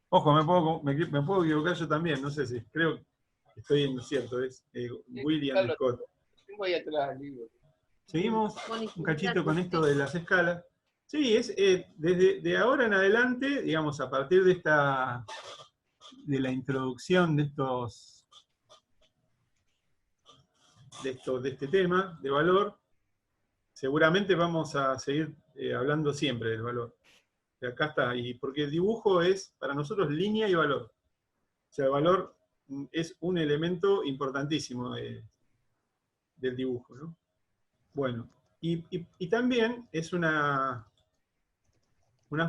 Ojo, me puedo equivocar yo también, no sé si, creo que estoy en lo cierto, es William Carlos, Scott. tengo ahí atrás el libro. Seguimos un cachito con esto Sí. de las escalas. Sí, es desde de ahora en adelante, digamos, a partir de la introducción de este tema de valor, seguramente vamos a seguir hablando siempre del valor. De acá está, y porque el dibujo es para nosotros línea y valor. O sea, el valor es un elemento importantísimo del dibujo, ¿no? Bueno, y también es una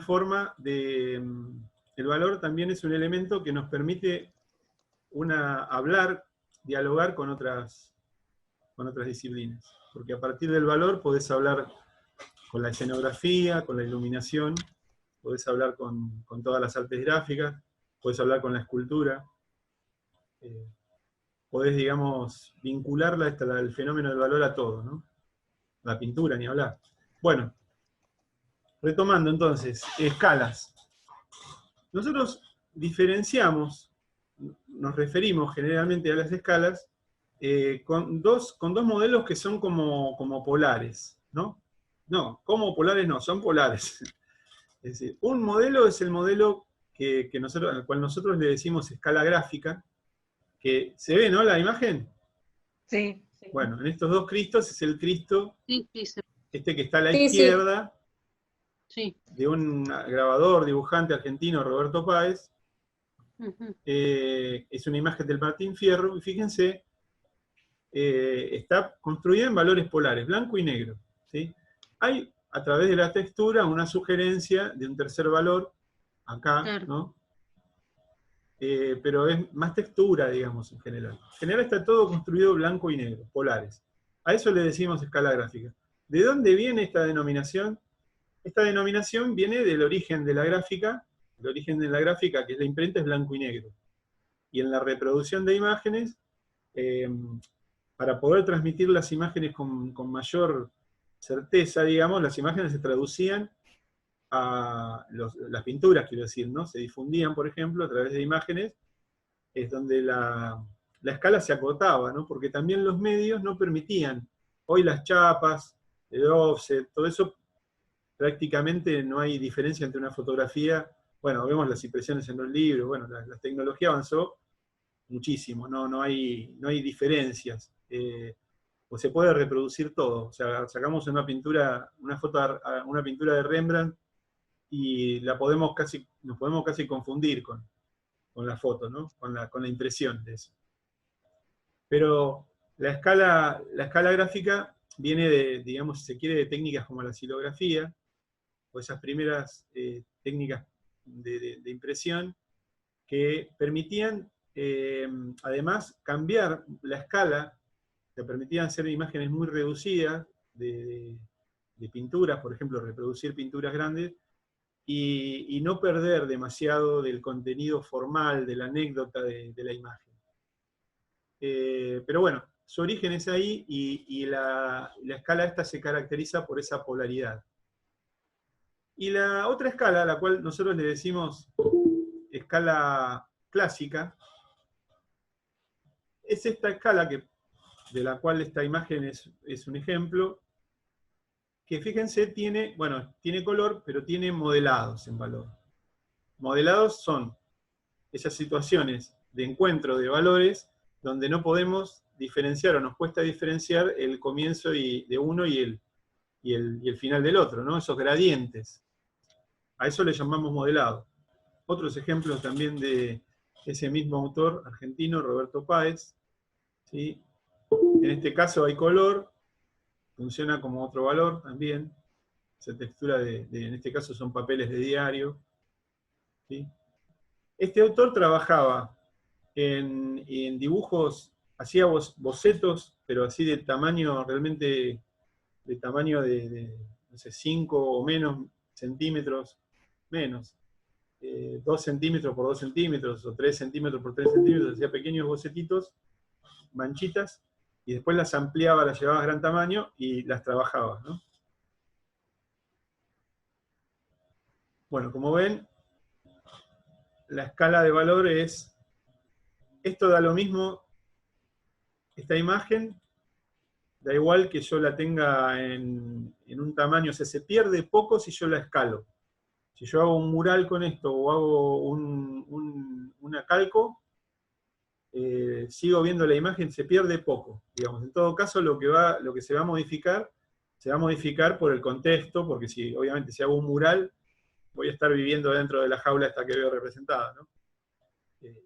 forma de... El valor también es un elemento que nos permite hablar, dialogar con otras disciplinas. Porque a partir del valor podés hablar con la escenografía, con la iluminación, podés hablar con todas las artes gráficas, podés hablar con la escultura, podés, digamos, vincularla el fenómeno del valor a todo, ¿no? La pintura, ni hablar. Bueno, retomando entonces, escalas. Nosotros diferenciamos, nos referimos generalmente a las escalas con dos modelos que son como polares, ¿no? No, como polares no, son polares. Es decir, un modelo es el modelo al cual nosotros le decimos escala gráfica, que se ve, ¿no? La imagen. Sí. Bueno, en estos dos Cristos es el Cristo, Sí, sí, este que está a la Sí, sí. izquierda, sí. de un grabador, dibujante argentino, Roberto Páez. Ujú. Es una imagen del Martín Fierro, y fíjense, está construida en valores polares, blanco y negro, ¿sí? Hay, a través de la textura, una sugerencia de un tercer valor, acá, Claro. ¿no? Pero es más textura, digamos, en general. En general está todo construido blanco y negro, polares. A eso le decimos escala gráfica. ¿De dónde viene esta denominación? Esta denominación viene del origen de la gráfica. El origen de la gráfica, que es la imprenta, es blanco y negro. Y en la reproducción de imágenes, para poder transmitir las imágenes con mayor certeza, digamos, las imágenes se traducían a las pinturas, quiero decir, ¿no? Se difundían, por ejemplo, a través de imágenes, es donde la escala se acotaba, ¿no? Porque también los medios no permitían. Hoy las chapas, el offset, todo eso, prácticamente no hay diferencia entre una fotografía. Bueno, vemos las impresiones en los libros, bueno, la tecnología avanzó muchísimo, no hay diferencias. Pues se puede reproducir todo. O sea, sacamos una pintura, una pintura de Rembrandt y nos podemos casi confundir con la foto, ¿no? Con la impresión de eso. Pero la escala gráfica viene de, digamos, si se quiere, de técnicas como la xilografía, o esas primeras técnicas de impresión que permitían, además, cambiar la escala, que permitían hacer imágenes muy reducidas de pinturas, por ejemplo, reproducir pinturas grandes, y no perder demasiado del contenido formal, de la anécdota de la imagen. Pero bueno, su origen es ahí, y la escala esta se caracteriza por esa polaridad. Y la otra escala, a la cual nosotros le decimos escala clásica, es esta escala de la cual esta imagen es un ejemplo, que fíjense, tiene color, pero tiene modelados en valor. Modelados son esas situaciones de encuentro de valores donde no podemos diferenciar, o nos cuesta diferenciar el comienzo de uno y el final del otro, ¿no? Esos gradientes. A eso le llamamos modelado. Otros ejemplos también de ese mismo autor argentino, Roberto Páez, ¿sí? En este caso hay color, funciona como otro valor también. Esa textura en este caso son papeles de diario, ¿sí? Este autor trabajaba en dibujos, hacía bocetos, pero así de tamaño realmente, de tamaño no sé, 5 o menos centímetros, menos, 2 centímetros por 2 centímetros, o 3 centímetros por 3 centímetros, hacía pequeños bocetitos, manchitas, y después las ampliaba, las llevaba a gran tamaño y las trabajaba, ¿no? Bueno, como ven, la escala de valor es, esto da lo mismo, esta imagen, da igual que yo la tenga en un tamaño, o sea, se pierde poco si yo la escalo. Si yo hago un mural con esto o hago una calco, sigo viendo la imagen, se pierde poco. Digamos. En todo caso, lo que se va a modificar por el contexto, porque obviamente si hago un mural, voy a estar viviendo dentro de la jaula esta que veo representada, ¿no?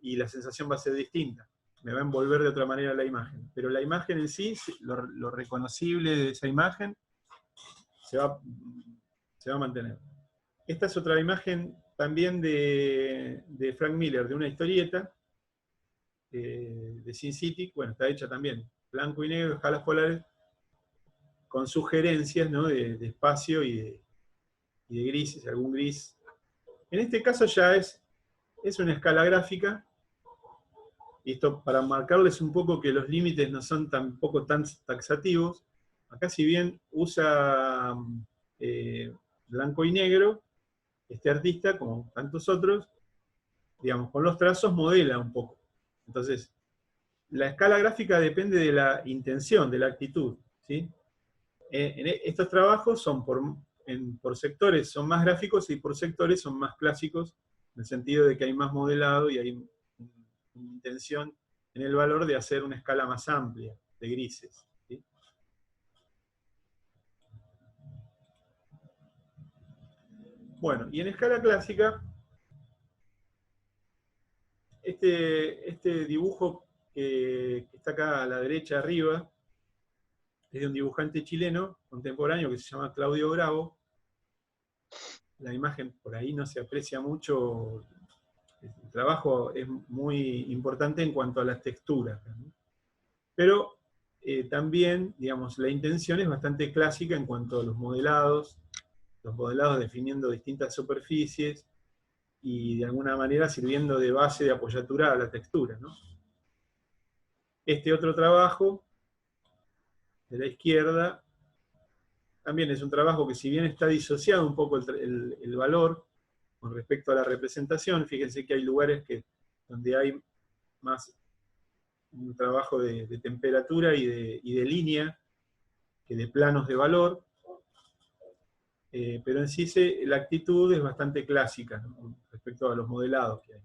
Y la sensación va a ser distinta. Me va a envolver de otra manera la imagen. Pero la imagen en sí, lo reconocible de esa imagen, se va a mantener. Esta es otra imagen también de Frank Miller, de una historieta, de Sin City. Bueno, está hecha también blanco y negro, escalas polares, con sugerencias, ¿no? de espacio y de grises, algún gris. En este caso ya es una escala gráfica, y esto para marcarles un poco que los límites no son tampoco tan taxativos. Acá si bien usa blanco y negro, este artista, como tantos otros, digamos, con los trazos modela un poco. Entonces, la escala gráfica depende de la intención, de la actitud, ¿sí? Estos trabajos son por sectores son más gráficos y por sectores son más clásicos, en el sentido de que hay más modelado y hay una intención en el valor de hacer una escala más amplia de grises, ¿sí? Bueno, y en escala clásica, este dibujo que está acá a la derecha arriba, es de un dibujante chileno contemporáneo que se llama Claudio Bravo. La imagen por ahí no se aprecia mucho, el trabajo es muy importante en cuanto a las texturas, ¿no? Pero también, digamos, la intención es bastante clásica en cuanto a los modelados definiendo distintas superficies, y de alguna manera sirviendo de base de apoyatura a la textura, ¿no? Este otro trabajo, de la izquierda, también es un trabajo que si bien está disociado un poco el valor con respecto a la representación, fíjense que hay lugares donde hay más un trabajo de temperatura y de línea que de planos de valor, pero en sí la actitud es bastante clásica, ¿no? Respecto a los modelados que hay.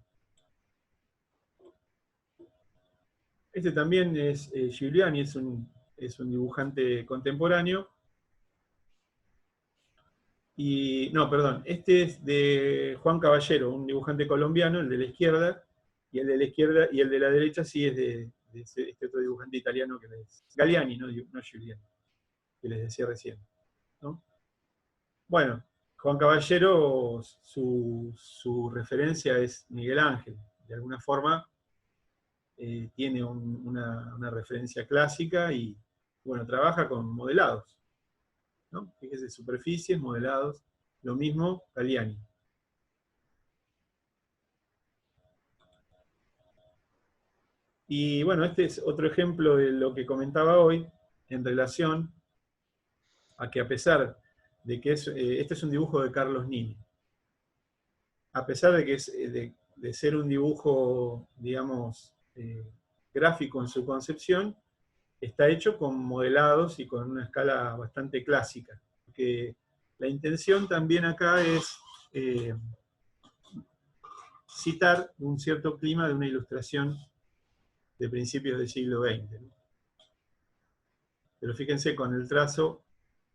Este también es Giuliani, es un dibujante contemporáneo. No, perdón, este es de Juan Caballero, un dibujante colombiano, el de la izquierda, y el de la derecha sí es de este otro dibujante italiano que es Galliani, no Giuliani, que les decía recién, ¿no? Bueno, Juan Caballero, su referencia es Miguel Ángel, de alguna forma tiene una referencia clásica y, bueno, trabaja con modelados, ¿no? Fíjese, superficies, modelados, lo mismo Galliani. Y bueno, este es otro ejemplo de lo que comentaba hoy, en relación a que a pesar de que este es un dibujo de Carlos Nini, a pesar de que de ser un dibujo, digamos, gráfico en su concepción, está hecho con modelados y con una escala bastante clásica. Porque la intención también acá es citar un cierto clima de una ilustración de principios del siglo XX, ¿no? Pero fíjense, con el trazo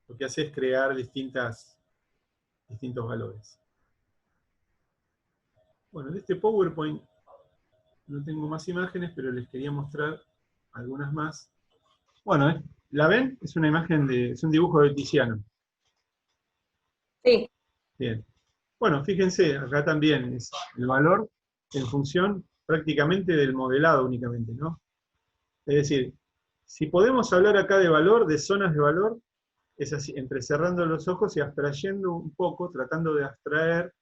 lo que hace es crear distintos valores. Bueno, de este PowerPoint no tengo más imágenes, pero les quería mostrar algunas más. Bueno, ¿la ven? Es una imagen es un dibujo de Tiziano. Sí. Bien. Bueno, fíjense, acá también es el valor en función prácticamente del modelado únicamente, ¿no? Es decir, si podemos hablar acá de valor, de zonas de valor, es así, entrecerrando los ojos y abstrayendo un poco, tratando de abstraer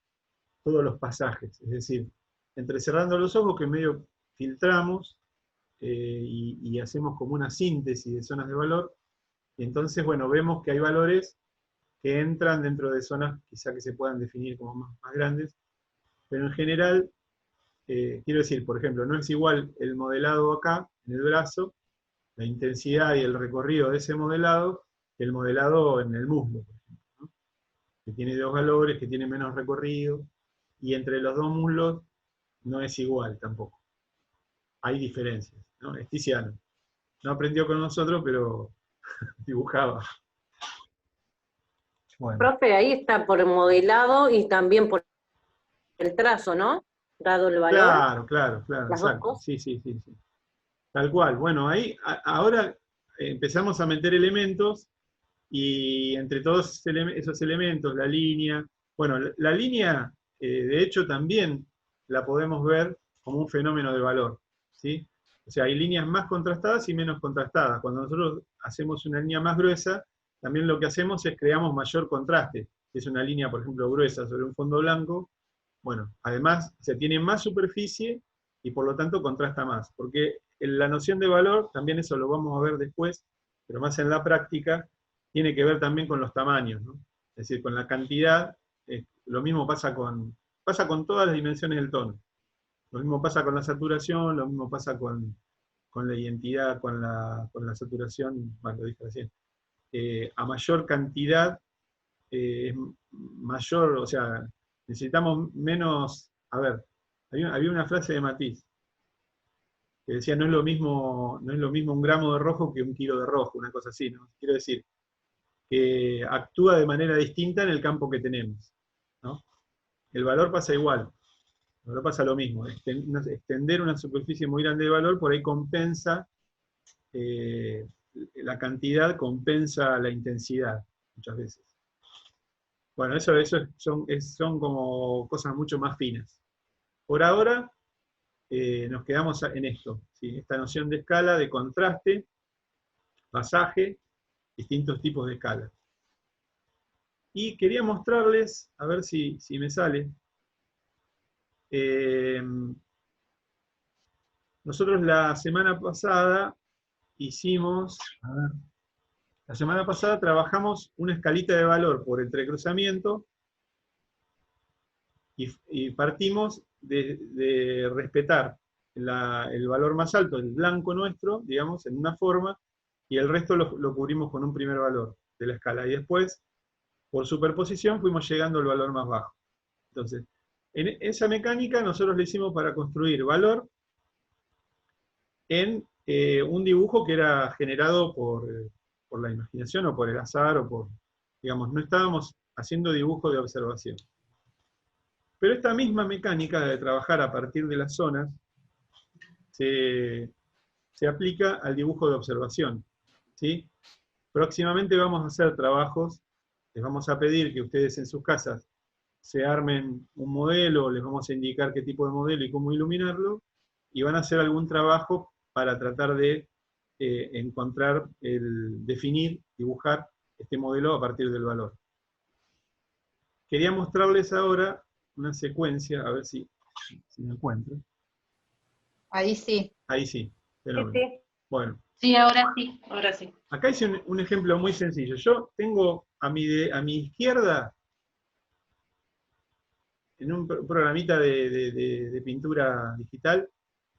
todos los pasajes. Es decir, entrecerrando los ojos que medio filtramos y hacemos como una síntesis de zonas de valor, y entonces, bueno, vemos que hay valores que entran dentro de zonas quizá que se puedan definir como más grandes, pero en general quiero decir, por ejemplo, no es igual el modelado acá, en el brazo, la intensidad y el recorrido de ese modelado, que el modelado en el muslo, por ejemplo, ¿no? Que tiene dos valores, que tiene menos recorrido, y entre los dos muslos no es igual tampoco. Hay diferencias, ¿no? Es Tiziano. No aprendió con nosotros, pero dibujaba. Bueno. Profe, ahí está por el modelado y también por el trazo, ¿no? Dado el valor. Claro, Las dos exacto. cosas. Sí. Tal cual. Bueno, ahí ahora empezamos a meter elementos, y entre todos esos elementos, la línea, bueno, la línea, de hecho, también la podemos ver como un fenómeno de valor, ¿sí? O sea, hay líneas más contrastadas y menos contrastadas. Cuando nosotros hacemos una línea más gruesa, también lo que hacemos es creamos mayor contraste. Si es una línea, por ejemplo, gruesa sobre un fondo blanco, bueno, además se tiene más superficie y por lo tanto contrasta más. Porque la noción de valor, también eso lo vamos a ver después, pero más en la práctica, tiene que ver también con los tamaños, ¿no? Es decir, con la cantidad. Lo mismo pasa con todas las dimensiones del tono. Lo mismo pasa con la saturación, lo mismo pasa con la identidad, con la saturación, bueno, lo dije recién. A mayor cantidad, es mayor, o sea, necesitamos menos. A ver, había una frase de Matisse que decía, no es lo mismo un gramo de rojo que un kilo de rojo, una cosa así, ¿no? Quiero decir, que actúa de manera distinta en el campo que tenemos, ¿no? El valor pasa igual, el valor pasa lo mismo. Extender una superficie muy grande de valor por ahí compensa, la cantidad compensa la intensidad, muchas veces. Bueno, eso son como cosas mucho más finas. Por ahora, nos quedamos en esto, ¿sí? Esta noción de escala, de contraste, pasaje, distintos tipos de escala. Y quería mostrarles, a ver si me sale. Nosotros la semana pasada trabajamos una escalita de valor por entrecruzamiento, y partimos de respetar el valor más alto, el blanco nuestro, digamos, en una forma, y el resto lo cubrimos con un primer valor de la escala. Y después, por superposición, fuimos llegando al valor más bajo. Entonces, en esa mecánica nosotros le hicimos para construir valor en un dibujo que era generado por la imaginación, o por el azar, digamos, no estábamos haciendo dibujo de observación. Pero esta misma mecánica de trabajar a partir de las zonas se aplica al dibujo de observación, ¿sí? Próximamente vamos a hacer trabajos, les vamos a pedir que ustedes en sus casas se armen un modelo, les vamos a indicar qué tipo de modelo y cómo iluminarlo, y van a hacer algún trabajo para tratar de definir, dibujar este modelo a partir del valor. Quería mostrarles ahora una secuencia, a ver si me encuentro. Ahí sí. Ahí sí, fenómeno. Sí. Bueno, Sí, ahora sí. acá hice un ejemplo muy sencillo. Yo tengo a mi izquierda, en un programita de pintura digital,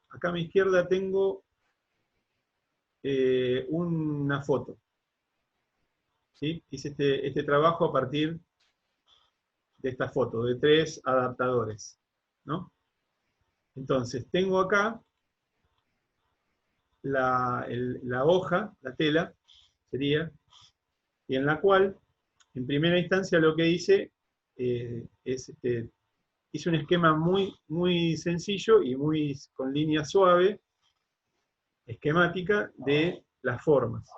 acá a mi izquierda tengo una foto, ¿sí? Hice este trabajo a partir de esta foto, de 3 adaptadores, ¿no? Entonces, tengo acá la hoja, la tela, sería, y en la cual, en primera instancia, lo que hice hice un esquema muy, muy sencillo y con línea suave, esquemática, de las formas,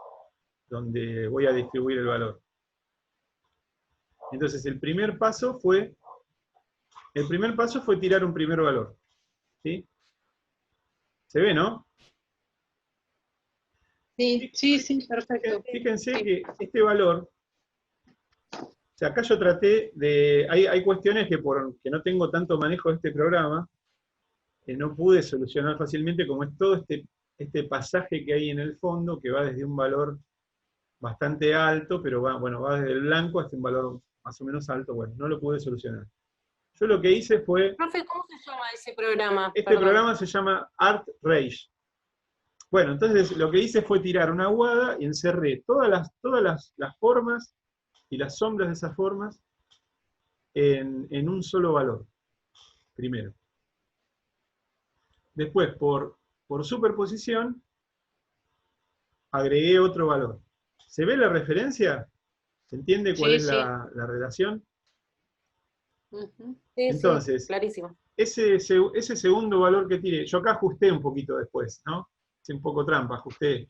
donde voy a distribuir el valor. Entonces, el primer paso fue tirar un primer valor, ¿sí? ¿Se ve, no? Sí, perfecto. Fíjense que este valor, o sea, acá yo traté de, hay cuestiones que no tengo tanto manejo de este programa, que no pude solucionar fácilmente, como es todo este pasaje que hay en el fondo, que va desde un valor bastante alto, pero va desde el blanco hasta un valor más o menos alto. Bueno, no lo pude solucionar. Yo lo que hice fue, Profe, ¿cómo se llama ese programa? este Perdón. programa se llama ArtRage. Bueno, entonces lo que hice fue tirar una aguada y encerré todas las formas y las sombras de esas formas en un solo valor, primero. Después, por superposición, agregué otro valor. ¿Se ve la referencia? ¿Se entiende cuál Sí, es sí. la relación? Ujú. Sí, Entonces, sí, clarísimo. ese segundo valor que tiré, yo acá ajusté un poquito después, ¿no? Hice un poco trampa, ajusté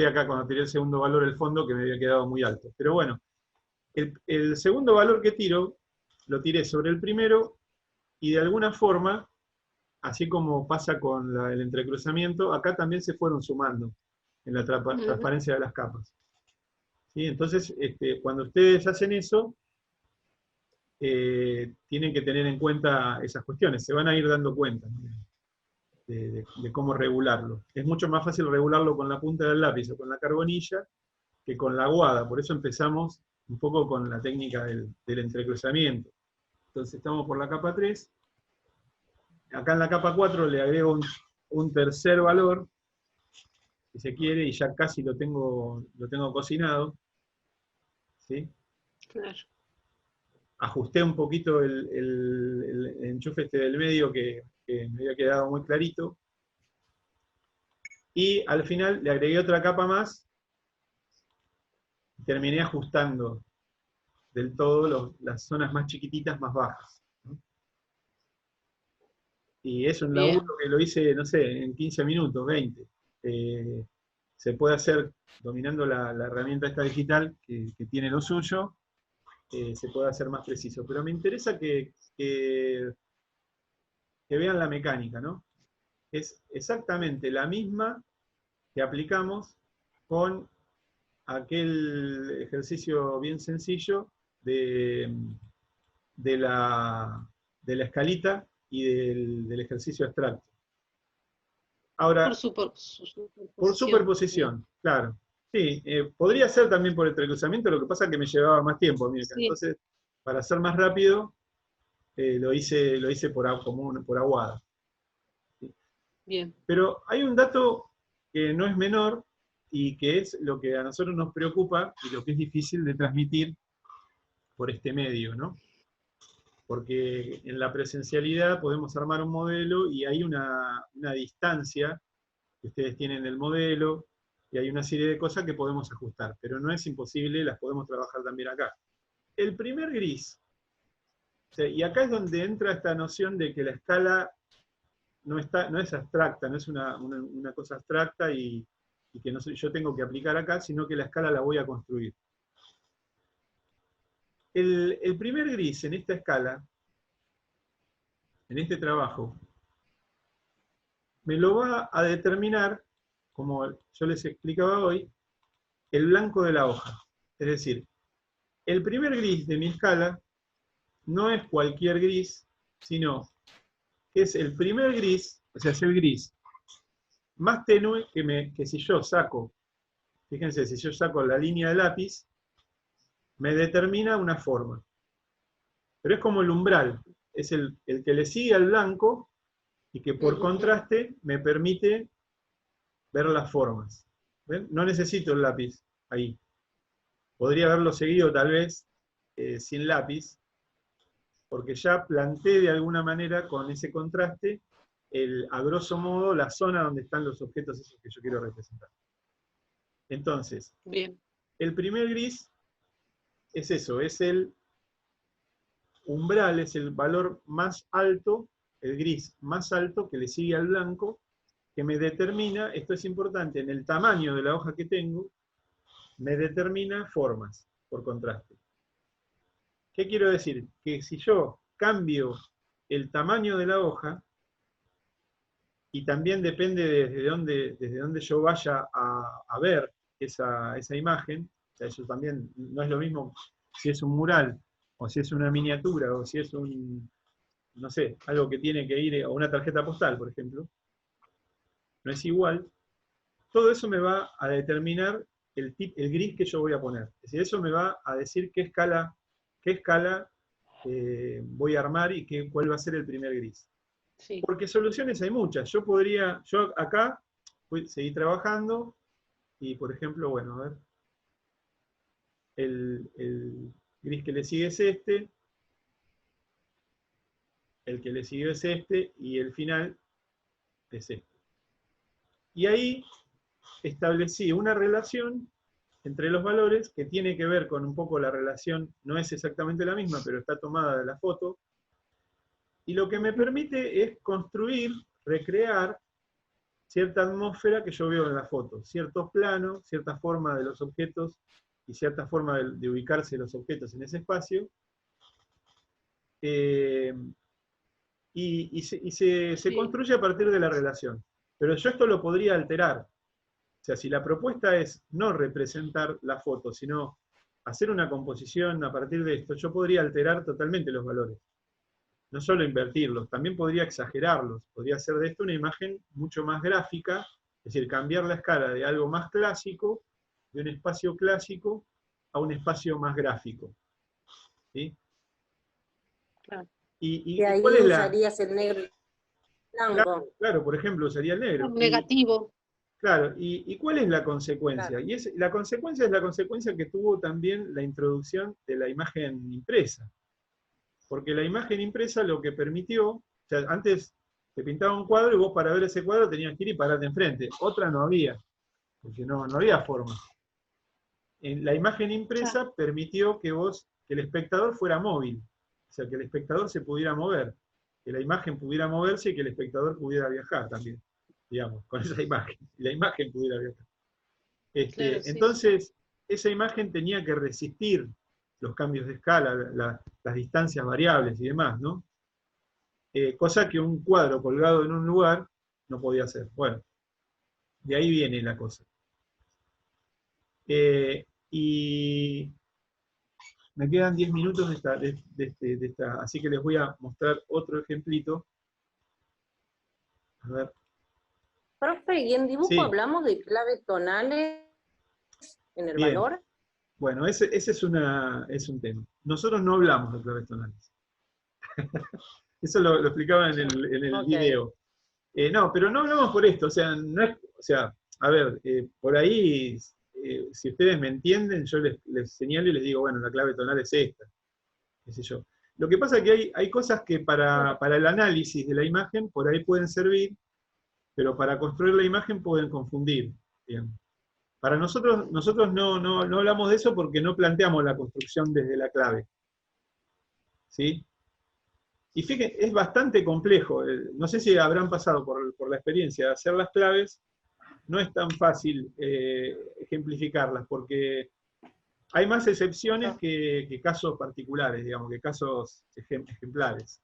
acá cuando tiré el segundo valor el fondo que me había quedado muy alto. Pero bueno, el segundo valor que tiro, lo tiré sobre el primero y de alguna forma, así como pasa con el entrecruzamiento, acá también se fueron sumando en la Ujú. transparencia de las capas. ¿Sí? Entonces, cuando ustedes hacen eso, tienen que tener en cuenta esas cuestiones, se van a ir dando cuenta, ¿no? de cómo regularlo. Es mucho más fácil regularlo con la punta del lápiz o con la carbonilla que con la aguada, por eso empezamos un poco con la técnica del entrecruzamiento. Entonces estamos por la capa 3, acá en la capa 4 le agrego un tercer valor, si se quiere, y ya casi lo tengo cocinado, ¿sí? Claro. Ajusté un poquito el enchufe este del medio que me había quedado muy clarito, y al final le agregué otra capa más, y terminé ajustando del todo las zonas más chiquititas, más bajas, ¿no? Y es un Bien. laburo que lo hice, no sé, en 15 minutos, 20. Se puede hacer dominando la herramienta esta digital, que tiene lo suyo, se puede hacer más preciso. Pero me interesa que vean la mecánica, ¿no? Es exactamente la misma que aplicamos con aquel ejercicio bien sencillo de la escalita y del ejercicio abstracto. Por Ahora, por superposición. superposición, claro. Sí, podría ser también por el entrecruzamiento, lo que pasa es que me llevaba más tiempo a mí acá. Sí, Entonces, para ser más rápido, lo hice por aguada. ¿Sí? bien. Pero hay un dato que no es menor y que es lo que a nosotros nos preocupa y lo que es difícil de transmitir por este medio, ¿no? Porque en la presencialidad podemos armar un modelo y hay una distancia que ustedes tienen del modelo, y hay una serie de cosas que podemos ajustar, pero no es imposible, las podemos trabajar también acá. El primer gris, o sea, y acá es donde entra esta noción de que la escala no es abstracta, no es una cosa abstracta y que no yo tengo que aplicar acá, sino que la escala la voy a construir. El primer gris en esta escala, en este trabajo, me lo va a determinar, como yo les explicaba hoy, el blanco de la hoja. Es decir, el primer gris de mi escala no es cualquier gris, sino que es el primer gris, o sea, es el gris más tenue que si yo saco, fíjense, si yo saco la línea de lápiz, me determina una forma. Pero es como el umbral, es el que le sigue al blanco y que por contraste me permite ver las formas. ¿Ven? No necesito el lápiz ahí. Podría haberlo seguido tal vez sin lápiz, porque ya planteé de alguna manera con ese contraste, a grosso modo, la zona donde están los objetos esos que yo quiero representar. Entonces, Bien. el primer gris es eso, es el umbral, es el valor más alto, el gris más alto que le sigue al blanco, que me determina, esto es importante, en el tamaño de la hoja que tengo, me determina formas, por contraste. ¿Qué quiero decir? Que si yo cambio el tamaño de la hoja, y también depende desde dónde yo vaya a ver esa imagen, o sea, eso también no es lo mismo si es un mural, o si es una miniatura, o si es no sé, algo que tiene que ir a una tarjeta postal, por ejemplo, no es igual. Todo eso me va a determinar el gris que yo voy a poner. Es decir, eso me va a decir qué escala voy a armar y cuál va a ser el primer gris. Sí. Porque soluciones hay muchas. Yo acá seguir trabajando y, por ejemplo, bueno, a ver, el gris que le sigue es este, el que le sigue es este, y el final es este. Y ahí establecí una relación entre los valores que tiene que ver con un poco la relación, no es exactamente la misma, pero está tomada de la foto, y lo que me permite es construir, recrear cierta atmósfera que yo veo en la foto, ciertos planos, cierta forma de los objetos y cierta forma de ubicarse los objetos en ese espacio, y se construye a partir de la relación. Pero yo esto lo podría alterar. O sea, si la propuesta es no representar la foto, sino hacer una composición a partir de esto, yo podría alterar totalmente los valores. No solo invertirlos, también podría exagerarlos. Podría hacer de esto una imagen mucho más gráfica, es decir, cambiar la escala de algo más clásico, de un espacio clásico, a un espacio más gráfico. ¿Sí? Claro. ¿Y ahí cuál es usarías el negro y blanco. Claro, por ejemplo, usaría el negro. Un negativo. Claro, ¿y cuál es la consecuencia? Claro. Y la consecuencia es la consecuencia que tuvo también la introducción de la imagen impresa. Porque la imagen impresa lo que permitió, o sea, antes te pintaba un cuadro y vos para ver ese cuadro tenías que ir y pararte enfrente. Otra no había, porque no había forma. La imagen impresa permitió que el espectador fuera móvil. O sea, que el espectador se pudiera mover, que la imagen pudiera moverse y que el espectador pudiera viajar también, digamos, con esa imagen. Y la imagen pudiera viajar. Claro, sí, entonces, esa imagen tenía que resistir los cambios de escala, las distancias variables y demás, ¿no? Cosa que un cuadro colgado en un lugar no podía hacer. Bueno, de ahí viene la cosa. Y me quedan 10 minutos de esta, así que les voy a mostrar otro ejemplito. A ver. Profe, ¿y en dibujo Sí. hablamos de claves tonales en el Bien. valor? Bueno, ese es un tema. Nosotros no hablamos de claves tonales. Eso lo explicaba en el video. No, pero no hablamos por esto, o sea, no es, o sea, a ver, por ahí, si ustedes me entienden, yo les señalo y les digo, bueno, la clave tonal es esta, qué sé yo. Lo que pasa es que hay cosas que para el análisis de la imagen por ahí pueden servir, pero para construir la imagen pueden confundir, digamos. Para nosotros no hablamos de eso porque no planteamos la construcción desde la clave. ¿Sí? Y fíjense, es bastante complejo. No sé si habrán pasado por la experiencia de hacer las claves. No es tan fácil ejemplificarlas, porque hay más excepciones que casos particulares, digamos, que casos ejemplares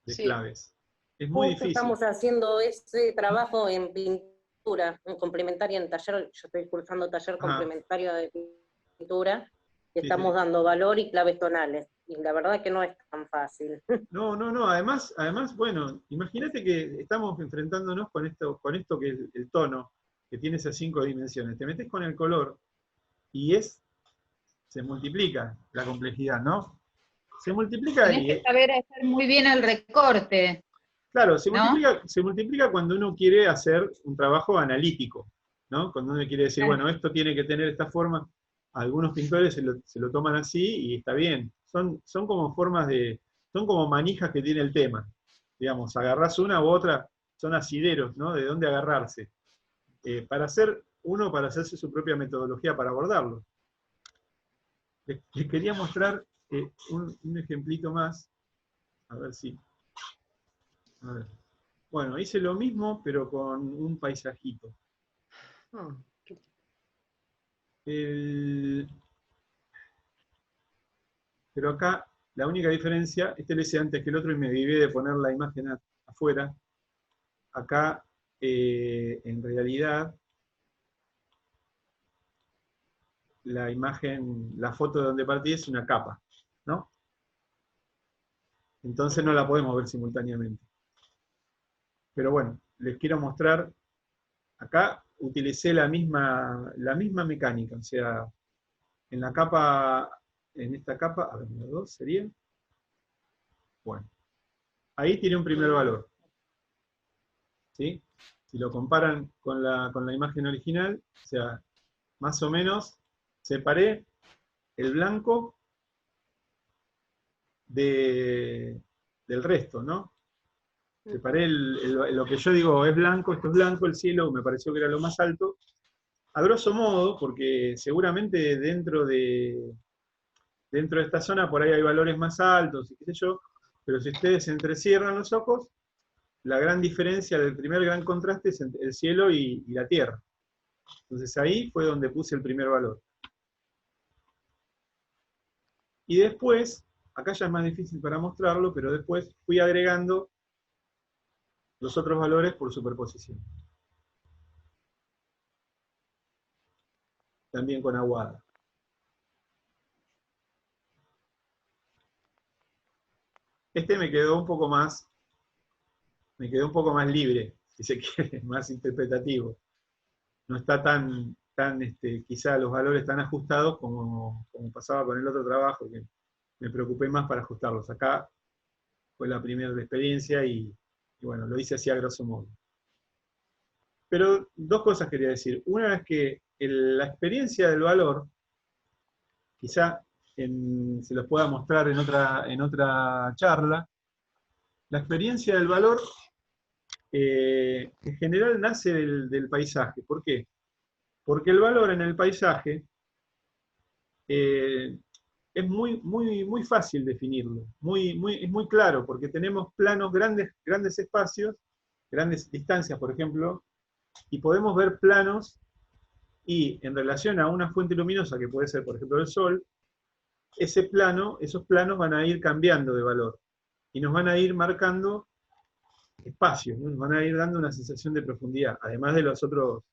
de claves. Es muy difícil. Estamos haciendo ese trabajo en pintura, en complementaria en taller. Yo estoy cursando taller complementario de pintura, y estamos dando valor y claves tonales. Y la verdad que no es tan fácil. No, además, bueno, imagínate que estamos enfrentándonos con esto que es el tono, que tiene esas 5 dimensiones. Te metes con el color y se multiplica la complejidad, ¿no? Se multiplica Tenés que saber hacer muy bien el recorte. Claro, se multiplica cuando uno quiere hacer un trabajo analítico, ¿no? Cuando uno quiere decir, bueno, esto tiene que tener esta forma. Algunos pintores se lo toman así y está bien. Son como son como manijas que tiene el tema. Digamos, agarrás una u otra, son asideros, ¿no? De dónde agarrarse. Para hacerse su propia metodología para abordarlo. Les quería mostrar un ejemplito más. A ver si... A ver. Bueno, hice lo mismo, pero con un paisajito. Pero acá, la única diferencia, lo hice antes que el otro y me viví de poner la imagen afuera. Acá, en realidad, la imagen, la foto de donde partí es una capa, ¿no? Entonces no la podemos ver simultáneamente. Pero bueno, les quiero mostrar, acá utilicé la misma mecánica, o sea, en esta capa, a ver, 2 sería, Bueno, ahí tiene un primer valor. ¿Sí? Si lo comparan con la imagen original, o sea, más o menos separé el blanco del resto, ¿no? Separé lo que yo digo es blanco, esto es blanco, el cielo me pareció que era lo más alto. A grosso modo, porque seguramente dentro de esta zona por ahí hay valores más altos y qué sé yo, pero si ustedes entrecierran los ojos, la gran diferencia del primer gran contraste es entre el cielo y la tierra. Entonces ahí fue donde puse el primer valor. Y después, acá ya es más difícil para mostrarlo, pero después fui agregando los otros valores por superposición. También con aguada. Este me quedó un poco más libre, si se quiere, más interpretativo. No está tan quizá los valores tan ajustados como pasaba con el otro trabajo, que me preocupé más para ajustarlos. Acá fue la primera experiencia y bueno, lo hice así a grosso modo. Pero dos cosas quería decir. Una es que la experiencia del valor, quizá se los pueda mostrar en otra charla, la experiencia del valor en general nace del paisaje. ¿Por qué? Porque el valor en el paisaje es muy fácil definirlo, es muy claro, porque tenemos planos, grandes espacios, grandes distancias, por ejemplo, y podemos ver planos, y en relación a una fuente luminosa, que puede ser, por ejemplo, el sol, esos planos van a ir cambiando de valor, y nos van a ir marcando espacios, ¿no? Nos van a ir dando una sensación de profundidad, además de los otros,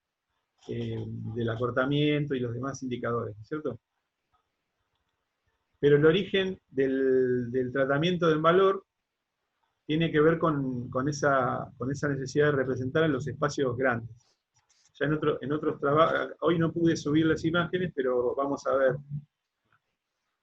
del acortamiento y los demás indicadores, ¿cierto? Pero el origen del tratamiento del valor tiene que ver con esa necesidad de representar en los espacios grandes. Ya en otros trabajos, hoy no pude subir las imágenes, pero vamos a ver